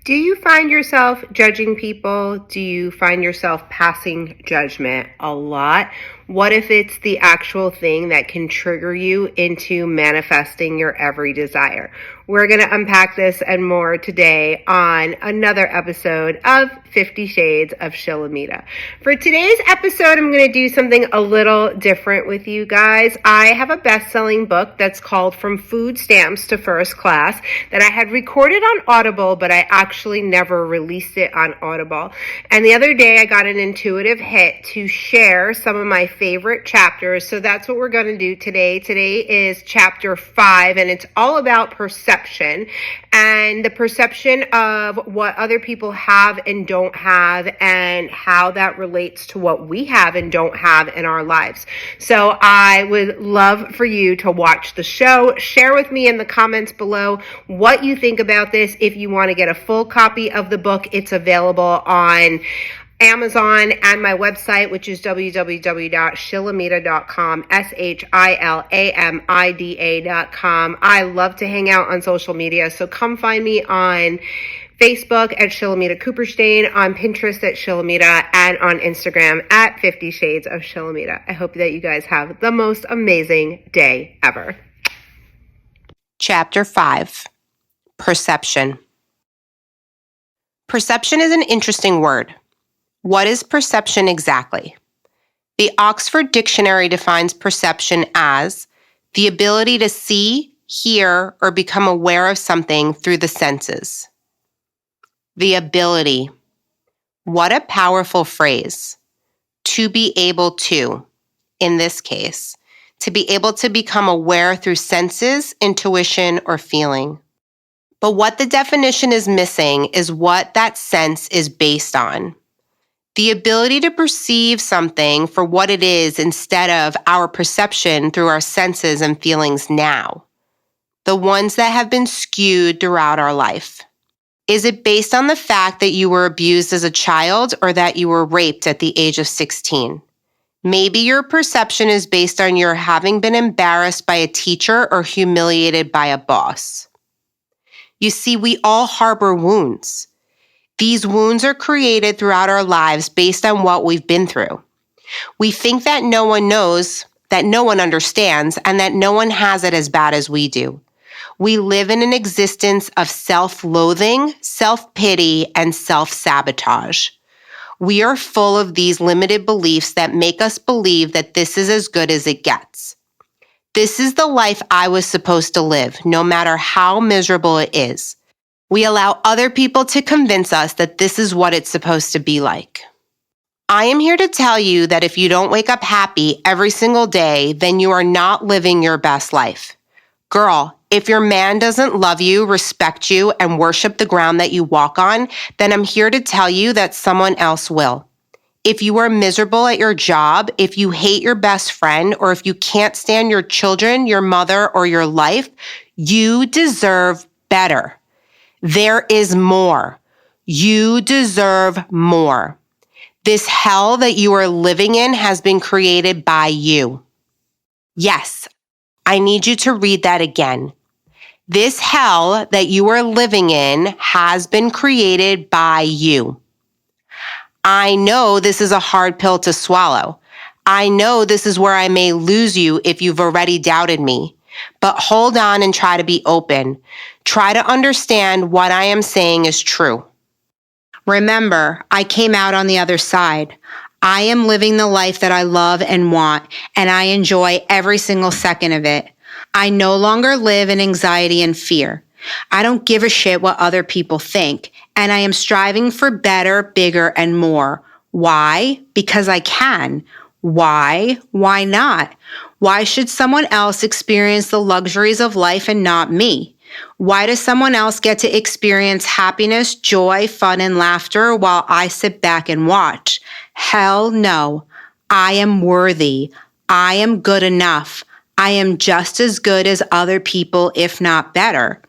Do you find yourself judging people? Do you find yourself passing judgment a lot? What if it's the actual thing that can trigger you into manifesting your every desire? We're going to unpack this and more today on another episode of 50 Shades of Shilamida. For today's episode, I'm going to do something a little different with you guys. I have a best-selling book that's called From Food Stamps to First Class that I had recorded on Audible, but I actually never released it on Audible. And the other day, I got an intuitive hit to share some of my favorite chapters. So that's what we're going to do today. Today is chapter 5, and it's all about perception and the perception of what other people have and don't have and how that relates to what we have and don't have in our lives. So I would love for you to watch the show. Share with me in the comments below what you think about this. If you want to get a full copy of the book, it's available on Amazon and my website, which is www.shilamida.com, SHILAMIDA.com. I love to hang out on social media, so come find me on Facebook at Shilamida Cooperstein, on Pinterest at Shilamida, and on Instagram at 50 Shades of Shilamida. I hope that you guys have the most amazing day ever. Chapter 5, Perception. Perception is an interesting word. What is perception exactly? The Oxford Dictionary defines perception as the ability to see, hear, or become aware of something through the senses. The ability. What a powerful phrase. To be able to, in this case, to be able to become aware through senses, intuition, or feeling. But what the definition is missing is what that sense is based on. The ability to perceive something for what it is instead of our perception through our senses and feelings now. The ones that have been skewed throughout our life. Is it based on the fact that you were abused as a child or that you were raped at the age of 16? Maybe your perception is based on your having been embarrassed by a teacher or humiliated by a boss. You see, we all harbor wounds. These wounds are created throughout our lives based on what we've been through. We think that no one knows, that no one understands, and that no one has it as bad as we do. We live in an existence of self-loathing, self-pity, and self-sabotage. We are full of these limited beliefs that make us believe that this is as good as it gets. This is the life I was supposed to live, no matter how miserable it is. We allow other people to convince us that this is what it's supposed to be like. I am here to tell you that if you don't wake up happy every single day, then you are not living your best life. Girl, if your man doesn't love you, respect you, and worship the ground that you walk on, then I'm here to tell you that someone else will. If you are miserable at your job, if you hate your best friend, or if you can't stand your children, your mother, or your life, you deserve better. There is more. You deserve more. This hell that you are living in has been created by you. Yes, I need you to read that again. This hell that you are living in has been created by you. I know this is a hard pill to swallow. I know this is where I may lose you if you've already doubted me. But hold on and try to be open. Try to understand what I am saying is true. Remember, I came out on the other side. I am living the life that I love and want, and I enjoy every single second of it. I no longer live in anxiety and fear. I don't give a shit what other people think, and I am striving for better, bigger, and more. Why? Because I can. Why? Why not? Why should someone else experience the luxuries of life and not me? Why does someone else get to experience happiness, joy, fun, and laughter while I sit back and watch? Hell no. I am worthy. I am good enough. I am just as good as other people, if not better.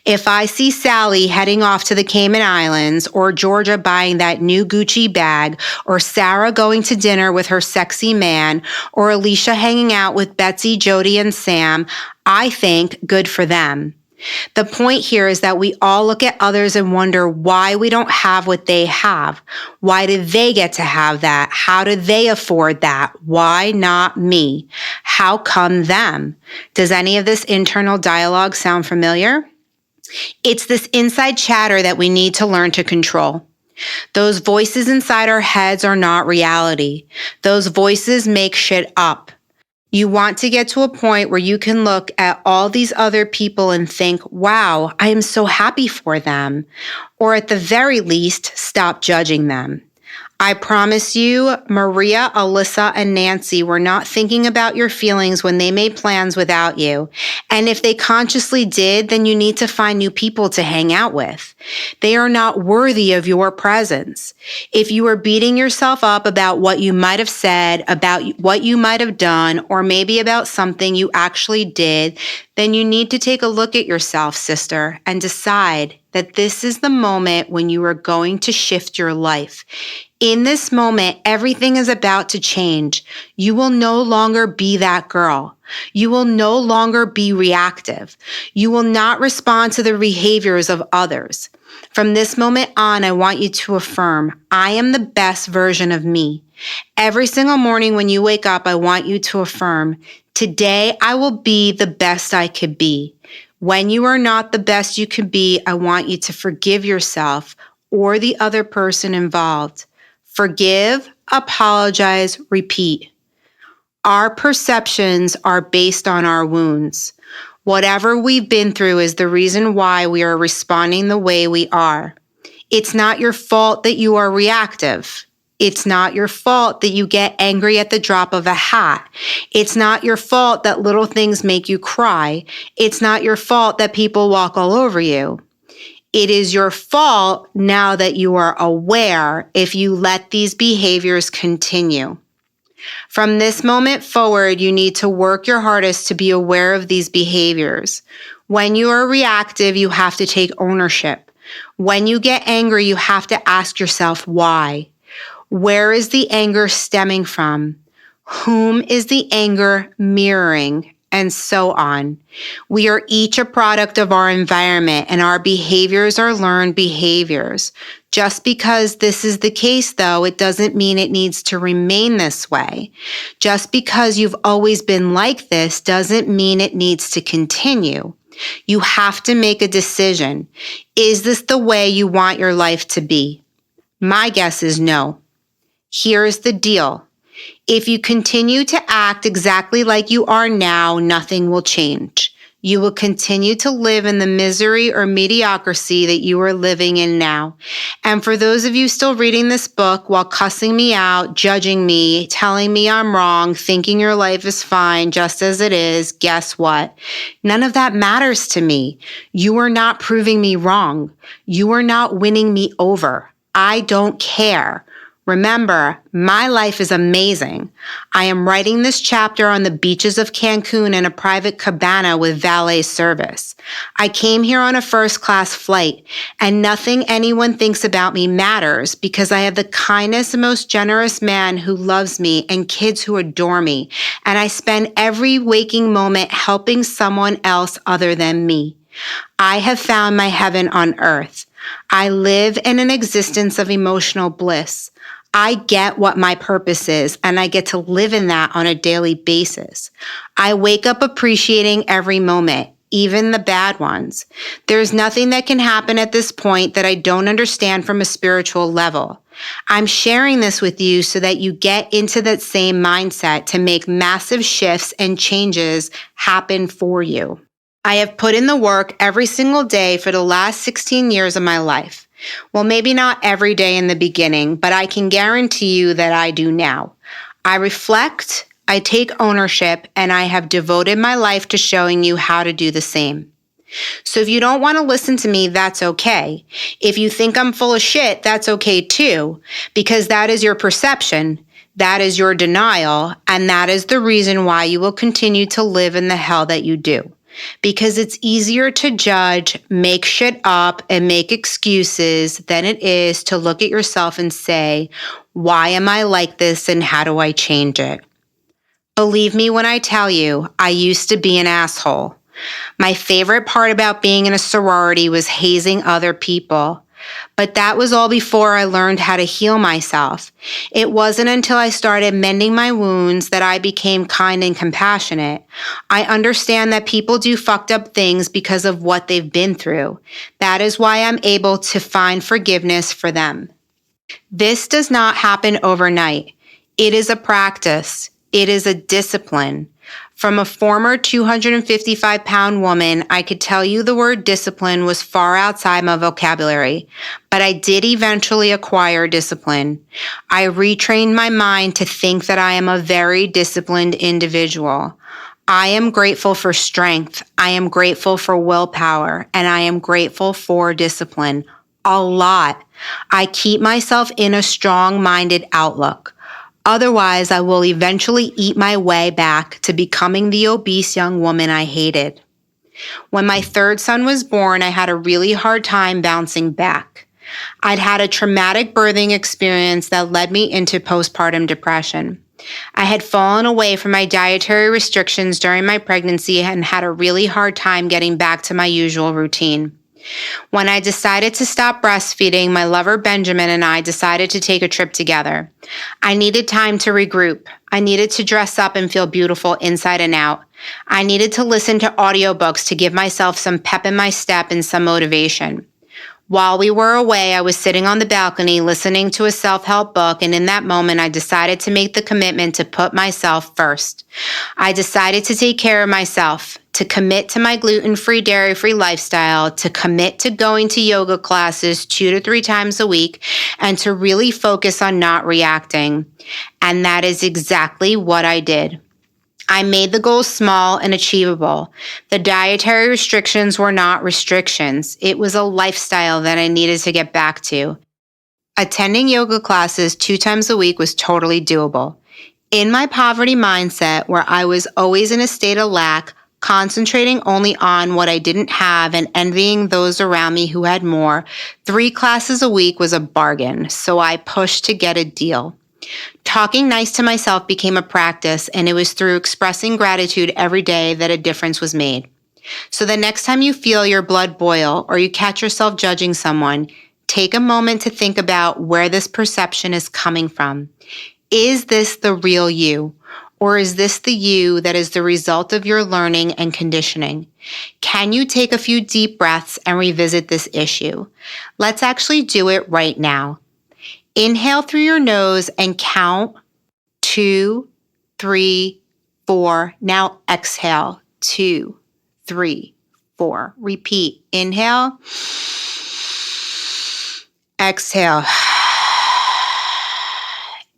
If I see Sally heading off to the Cayman Islands, or Georgia buying that new Gucci bag, or Sarah going to dinner with her sexy man, or Alicia hanging out with Betsy, Jody, and Sam, I think good for them. The point here is that we all look at others and wonder why we don't have what they have. Why do they get to have that? How do they afford that? Why not me? How come them? Does any of this internal dialogue sound familiar? It's this inside chatter that we need to learn to control. Those voices inside our heads are not reality. Those voices make shit up. You want to get to a point where you can look at all these other people and think, wow, I am so happy for them. Or at the very least, stop judging them. I promise you, Maria, Alyssa, and Nancy were not thinking about your feelings when they made plans without you. And if they consciously did, then you need to find new people to hang out with. They are not worthy of your presence. If you are beating yourself up about what you might have said, about what you might have done, or maybe about something you actually did, then you need to take a look at yourself, sister, and decide that this is the moment when you are going to shift your life. In this moment, everything is about to change. You will no longer be that girl. You will no longer be reactive. You will not respond to the behaviors of others. From this moment on, I want you to affirm, I am the best version of me. Every single morning when you wake up, I want you to affirm, today I will be the best I could be. When you are not the best you could be, I want you to forgive yourself or the other person involved. Forgive, apologize, repeat. Our perceptions are based on our wounds. Whatever we've been through is the reason why we are responding the way we are. It's not your fault that you are reactive. It's not your fault that you get angry at the drop of a hat. It's not your fault that little things make you cry. It's not your fault that people walk all over you. It is your fault now that you are aware if you let these behaviors continue. From this moment forward, you need to work your hardest to be aware of these behaviors. When you are reactive, you have to take ownership. When you get angry, you have to ask yourself why. Where is the anger stemming from? Whom is the anger mirroring? And so on. We are each a product of our environment, and our behaviors are learned behaviors. Just because this is the case, though, it doesn't mean it needs to remain this way. Just because you've always been like this doesn't mean it needs to continue. You have to make a decision. Is this the way you want your life to be? My guess is no. Here's the deal. If you continue to act exactly like you are now, nothing will change. You will continue to live in the misery or mediocrity that you are living in now. And for those of you still reading this book while cussing me out, judging me, telling me I'm wrong, thinking your life is fine just as it is, guess what? None of that matters to me. You are not proving me wrong. You are not winning me over. I don't care. Remember, my life is amazing. I am writing this chapter on the beaches of Cancun in a private cabana with valet service. I came here on a first-class flight, and nothing anyone thinks about me matters because I have the kindest and most generous man who loves me and kids who adore me, and I spend every waking moment helping someone else other than me. I have found my heaven on earth. I live in an existence of emotional bliss. I get what my purpose is, and I get to live in that on a daily basis. I wake up appreciating every moment, even the bad ones. There's nothing that can happen at this point that I don't understand from a spiritual level. I'm sharing this with you so that you get into that same mindset to make massive shifts and changes happen for you. I have put in the work every single day for the last 16 years of my life. Well, maybe not every day in the beginning, but I can guarantee you that I do now. I reflect, I take ownership, and I have devoted my life to showing you how to do the same. So if you don't want to listen to me, that's okay. If you think I'm full of shit, that's okay too, because that is your perception, that is your denial, and that is the reason why you will continue to live in the hell that you do. Because it's easier to judge, make shit up, and make excuses than it is to look at yourself and say, why am I like this and how do I change it? Believe me when I tell you, I used to be an asshole. My favorite part about being in a sorority was hazing other people. But that was all before I learned how to heal myself. It wasn't until I started mending my wounds that I became kind and compassionate. I understand that people do fucked up things because of what they've been through. That is why I'm able to find forgiveness for them. This does not happen overnight. It is a practice. It is a discipline. From a former 255-pound woman, I could tell you the word discipline was far outside my vocabulary, but I did eventually acquire discipline. I retrained my mind to think that I am a very disciplined individual. I am grateful for strength. I am grateful for willpower, and I am grateful for discipline. A lot. I keep myself in a strong-minded outlook. Otherwise, I will eventually eat my way back to becoming the obese young woman I hated. When my third son was born, I had a really hard time bouncing back. I'd had a traumatic birthing experience that led me into postpartum depression. I had fallen away from my dietary restrictions during my pregnancy and had a really hard time getting back to my usual routine. When I decided to stop breastfeeding, my lover Benjamin and I decided to take a trip together. I needed time to regroup. I needed to dress up and feel beautiful inside and out. I needed to listen to audiobooks to give myself some pep in my step and some motivation. While we were away, I was sitting on the balcony listening to a self-help book, and in that moment, I decided to make the commitment to put myself first. I decided to take care of myself, to commit to my gluten-free, dairy-free lifestyle, to commit to going to yoga classes 2 to 3 times a week, and to really focus on not reacting. And that is exactly what I did. I made the goals small and achievable. The dietary restrictions were not restrictions. It was a lifestyle that I needed to get back to. Attending yoga classes 2 times a week was totally doable. In my poverty mindset, where I was always in a state of lack, concentrating only on what I didn't have and envying those around me who had more, 3 classes a week was a bargain, so I pushed to get a deal. Talking nice to myself became a practice, and it was through expressing gratitude every day that a difference was made. So the next time you feel your blood boil or you catch yourself judging someone, take a moment to think about where this perception is coming from. Is this the real you? Or is this the you that is the result of your learning and conditioning? Can you take a few deep breaths and revisit this issue? Let's actually do it right now. Inhale through your nose and count 2, 3, 4. Now exhale 2, 3, 4. Repeat. Inhale. Exhale.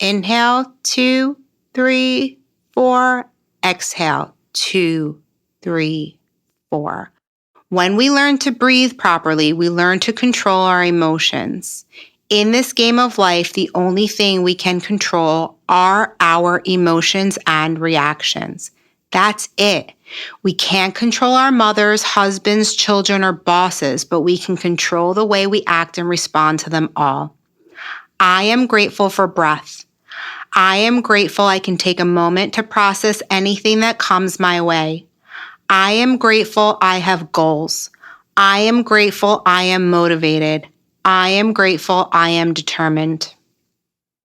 Inhale 2, 3, 4. Exhale 2, 3, 4. When we learn to breathe properly, we learn to control our emotions. In this game of life, the only thing we can control are our emotions and reactions. That's it. We can't control our mothers, husbands, children, or bosses, but we can control the way we act and respond to them all. I am grateful for breath. I am grateful I can take a moment to process anything that comes my way. I am grateful I have goals. I am grateful I am motivated. I am grateful I am determined.